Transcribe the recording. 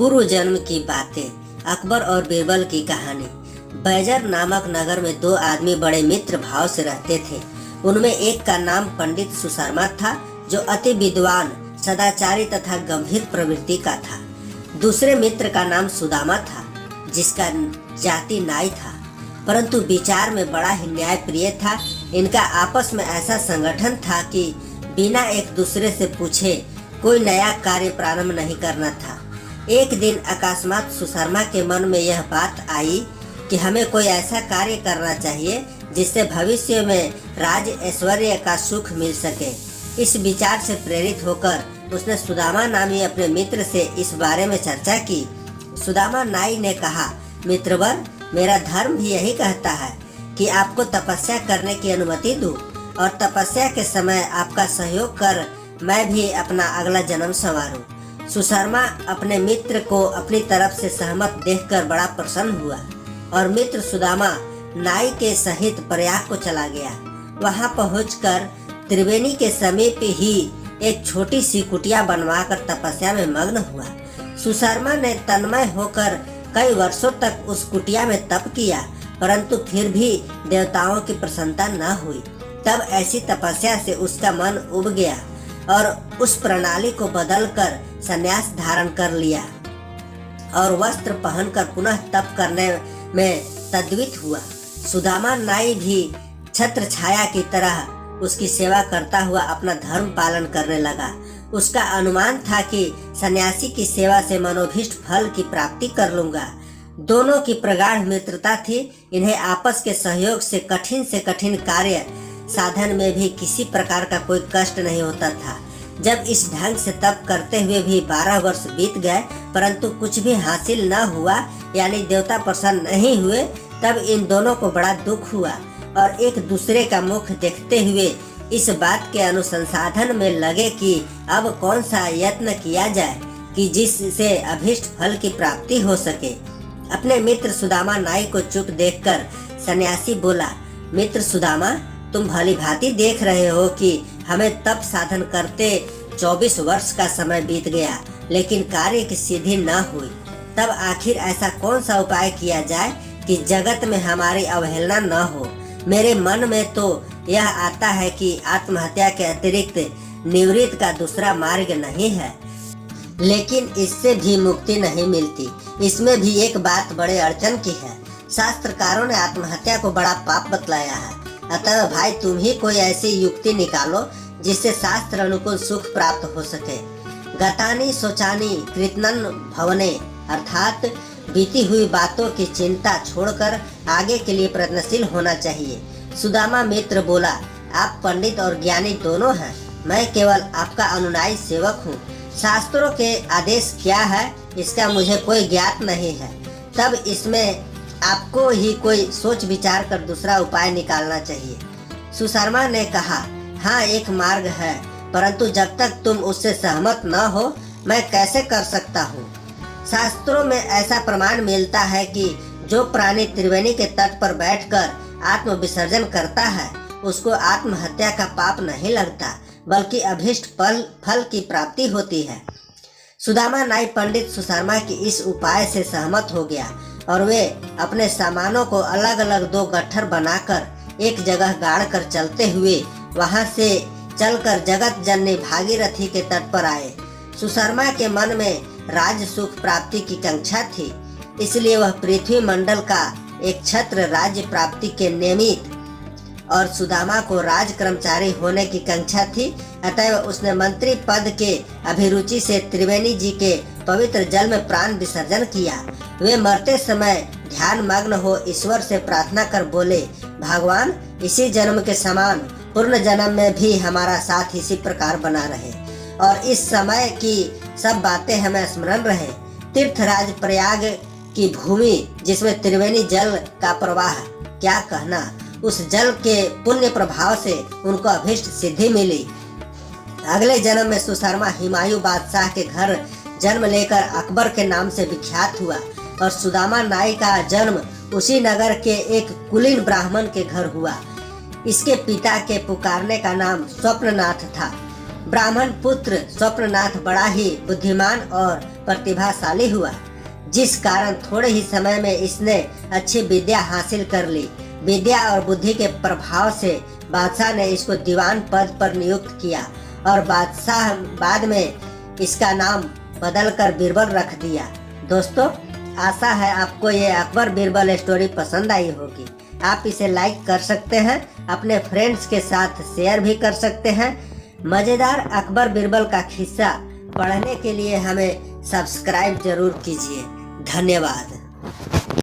पूर्व जन्म की बातें। अकबर और बीरबल की कहानी। बैजर नामक नगर में दो आदमी बड़े मित्र भाव से रहते थे। उनमें एक का नाम पंडित सुशर्मा था, जो अति विद्वान, सदाचारी तथा गंभीर प्रवृत्ति का था। दूसरे मित्र का नाम सुदामा था, जिसका जाति नाई था, परंतु विचार में बड़ा ही न्यायप्रिय था। इनका आपस में ऐसा संगठन था कि बिना एक दूसरे से पूछे कोई नया कार्य प्रारंभ नहीं करना था। एक दिन अकस्मात सुशर्मा के मन में यह बात आई कि हमें कोई ऐसा कार्य करना चाहिए जिससे भविष्य में राज ऐश्वर्य का सुख मिल सके। इस विचार से प्रेरित होकर उसने सुदामा नामी अपने मित्र से इस बारे में चर्चा की। सुदामा नाई ने कहा, मित्रवर, मेरा धर्म भी यही कहता है कि आपको तपस्या करने की अनुमति दूं और तपस्या के समय आपका सहयोग कर मैं भी अपना अगला जन्म संवारूं। सुशर्मा अपने मित्र को अपनी तरफ से सहमत देखकर बड़ा प्रसन्न हुआ और मित्र सुदामा नाई के सहित प्रयाग को चला गया। वहां पहुंचकर त्रिवेणी के समीप ही एक छोटी सी कुटिया बनवाकर तपस्या में मग्न हुआ। सुशर्मा ने तन्मय होकर कई वर्षों तक उस कुटिया में तप किया, परंतु फिर भी देवताओं की प्रसन्नता न हुई। तब ऐसी तपस्या से उसका मन उब गया और उस प्रणाली को बदलकर संन्यास धारण कर लिया और वस्त्र पहनकर पुनः तप करने में तद्वित हुआ। सुदामा नाई भी छत्र छाया की तरह उसकी सेवा करता हुआ अपना धर्म पालन करने लगा। उसका अनुमान था कि सन्यासी की सेवा से मनोभीष्ट फल की प्राप्ति कर लूंगा। दोनों की प्रगाढ़ मित्रता थी। इन्हें आपस के सहयोग से कठिन कार्य साधन में भी किसी प्रकार का कोई कष्ट नहीं होता था। जब इस ढंग से तप करते हुए भी 12 वर्ष बीत गए, परंतु कुछ भी हासिल न हुआ, यानी देवता प्रसन्न नहीं हुए, तब इन दोनों को बड़ा दुख हुआ और एक दूसरे का मुख देखते हुए इस बात के अनुसंधान में लगे कि अब कौन सा यत्न किया जाए कि जिससे अभीष्ट फल की प्राप्ति हो सके। अपने मित्र सुदामा नाई को चुप देखकर सन्यासी बोला, मित्र सुदामा, तुम भली भांति देख रहे हो कि हमें तप साधन करते 24 वर्ष का समय बीत गया, लेकिन कार्य की सिद्धि न हुई। तब आखिर ऐसा कौन सा उपाय किया जाए कि जगत में हमारी अवहेलना न हो। मेरे मन में तो यह आता है कि आत्महत्या के अतिरिक्त निवृत्ति का दूसरा मार्ग नहीं है, लेकिन इससे भी मुक्ति नहीं मिलती। इसमें भी एक बात बड़े अड़चन की है। शास्त्रकारों ने आत्महत्या को बड़ा पाप बतलाया है। अतः भाई, तुम ही कोई ऐसी युक्ति निकालो जिससे शास्त्र अनुकूल सुख प्राप्त हो सके। गतानी शोचानी कृतनन भवने, अर्थात बीती हुई बातों की चिंता छोड़कर आगे के लिए प्रयत्नशील होना चाहिए। सुदामा मित्र बोला, आप पंडित और ज्ञानी दोनों हैं, मैं केवल आपका अनुयायी सेवक हूँ। शास्त्रों के आदेश क्या है इसका मुझे कोई ज्ञात नहीं है। तब इसमें आपको ही कोई सोच विचार कर दूसरा उपाय निकालना चाहिए। सुशर्मा ने कहा, हाँ, एक मार्ग है, परंतु जब तक तुम उससे सहमत न हो मैं कैसे कर सकता हूँ। शास्त्रों में ऐसा प्रमाण मिलता है कि जो प्राणी त्रिवेणी के तट पर बैठकर आत्म विसर्जन करता है उसको आत्महत्या का पाप नहीं लगता, बल्कि अभीष्ट फल की प्राप्ति होती है। सुदामा नाई पंडित सुशर्मा की इस उपाय से सहमत हो गया और वे अपने सामानों को अलग अलग 2 गट्ठर बनाकर एक जगह गाड़ कर चलते हुए वहां से चलकर जगत जननी भागीरथी के तट पर आए। सुशर्मा के मन में राज सुख प्राप्ति की कांक्षा थी, इसलिए वह पृथ्वी मंडल का एक छत्र राज्य प्राप्ति के निमित्त और सुदामा को राज कर्मचारी होने की कांक्षा थी। अतः उसने मंत्री पद के अभिरुचि से त्रिवेणी जी के पवित्र जल में प्राण विसर्जन किया। वे मरते समय ध्यान मग्न हो ईश्वर से प्रार्थना कर बोले, भगवान, इसी जन्म के समान पूर्ण जन्म में भी हमारा साथ इसी प्रकार बना रहे और इस समय की सब बातें हमें स्मरण रहे। तीर्थराज प्रयाग की भूमि जिसमें त्रिवेणी जल का प्रवाह, क्या कहना, उस जल के पुण्य प्रभाव से उनको अभीष्ट सिद्धि मिली। अगले जन्म में सुशर्मा हिमायू बादशाह के घर जन्म लेकर अकबर के नाम से विख्यात हुआ और सुदामा नाई का जन्म उसी नगर के एक कुलीन ब्राह्मण के घर हुआ। इसके पिता के पुकारने का नाम स्वप्ननाथ था। ब्राह्मण पुत्र स्वप्ननाथ बड़ा ही बुद्धिमान और प्रतिभाशाली हुआ, जिस कारण थोड़े ही समय में इसने अच्छी विद्या हासिल कर ली। विद्या और बुद्धि के प्रभाव से बादशाह ने इसको दीवान पद पर नियुक्त किया और बादशाह बाद में इसका नाम बदलकर बीरबल रख दिया। दोस्तों, आशा है आपको ये अकबर बीरबल स्टोरी पसंद आई होगी। आप इसे लाइक कर सकते हैं, अपने फ्रेंड्स के साथ शेयर भी कर सकते हैं। मजेदार अकबर बीरबल का किस्सा पढ़ने के लिए हमें सब्सक्राइब जरूर कीजिए। धन्यवाद।